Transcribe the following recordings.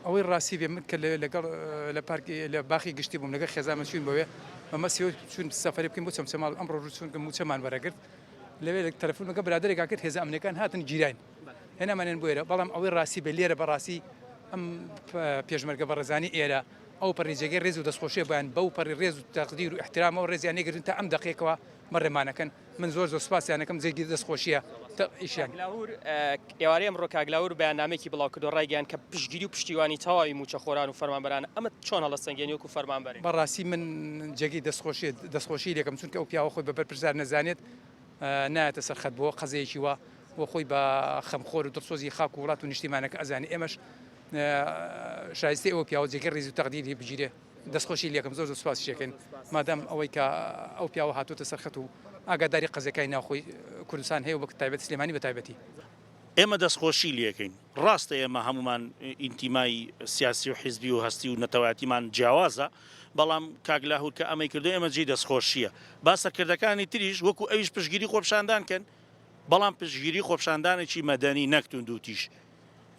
ئەوەی ڕاستی بێ من کە لەگەڵ لە پارکی لە باخی گشتی بووم لەگەڵ خێزانمە چوین بەوێ ئەمە سێوە چون سەفەری بکەین بۆ چەمچە ماڵ ئەمڕۆ ڕوچونکە موچەمان وەرەگرت لەوێ تەلەفۆنەکە برادێکا کرد هێزە ئەمنەکان هاتن گیراین هێنامانێن بۆ ئێرە بەڵام ئەوەی ڕاستی بێ لێرە بەڕاستی ئەم پێشمەرگە بەڕێزانی ئێرە ئەو پەڕێجێگەی ڕێز و دەستخۆشیە بەیان بەو پەڕی ڕێز و تەقدیر و احترامەوە ڕێزیان نێگرن تا ئەم دەقێکەوە مەڕێمانەکەن من زۆر سوپاسیانەکەم جێگی دەستخۆشیە ئیشیان ئێوارەی ئەمڕۆ کاگلاور بەیاننامێکی بڵاو کردو ڕایگەیان کە پشتگیری و پشتیوانی تەواوی موچەخۆران و فەرمانبەرانە ئەمە چۆن هەڵەسەنگێنی وەکو فەرمانبەر بەڕاستی من جێگی دەستخۆشی لێکم چونکە ئەو پیاوە خۆی بە بەرپرسار نەزانێت نایەتە سەرخەت بۆ قەزەیەکی وە بۆ خۆی بە خەمخۆر و دڵسۆزی خاک و وڵات و نیشتیمانەکە ئەزانی ئێمەش شایستی ئەوە پیاوە جێگەی ڕێزی و تەقدیری بگیرێ دەستخۆشی لێکم زۆر سوپاسیشەکەین مادام ئەوەی کە ئەو پیاوە هاتوۆتە سەرخەت و ئاگاداری قەزەکەی ناوخۆی کوردستان هەیە وەک تایبەت سلێمانی بە تایبەتی ئێمە دەستخۆشی لێکەین ڕاستە ئێمە هەمومان ئینتیمای سیاسی و حیزبی و هەستی و نەتەوایەتیمان جیاوازە بەڵام کاگلاهور کە ئەمەی کردو ئێمە جێی دەستخۆشیە با سەرکردەکانی تریش وەکو ئەویش پشتگیری خۆپشاندان کەن بەڵام پشتگیری خۆپشاندانێکی مەدەنی نەکتون دووتیش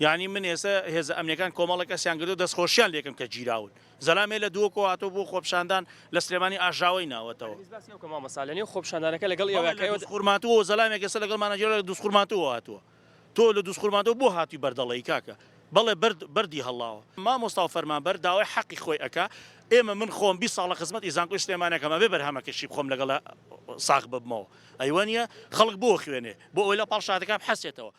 یعنی من ئێستا هێزە ئەمنیەکان کۆمەڵێک کەسیان کردو دەستخۆشیان لێکم کە گیراون زەلامێ لە دووەکۆ هاتۆ بۆ خۆپشاندان لە سلێمانی ئاژاوی ناوەتەوە مەسالێنی خۆپشاندانەکە لەگەڵ ئێوەکەی خوورماتەوە زەلامێک ئێستا لەگەڵ مانەجێرە لە دووسخورماتەوە هاتووە تۆ لە دووسخورماتەوە بۆ هاتی بەردەڵی کاکە بەڵێ بەردی هەڵاوە مامۆستا و فەرمانبەر داوای حەقی خۆی ئەکا ئێمە من خۆم 20 ساڵە خزمەتی زانکۆی سلێمانەکەمە بێ بەرهەمەکەشی بخۆم لەگەڵ ساغ ببمەوە ئەیوانە خەڵک بۆ خوێنێ بۆ ئەوی لە پاڵشاتەکان حەسێتەوە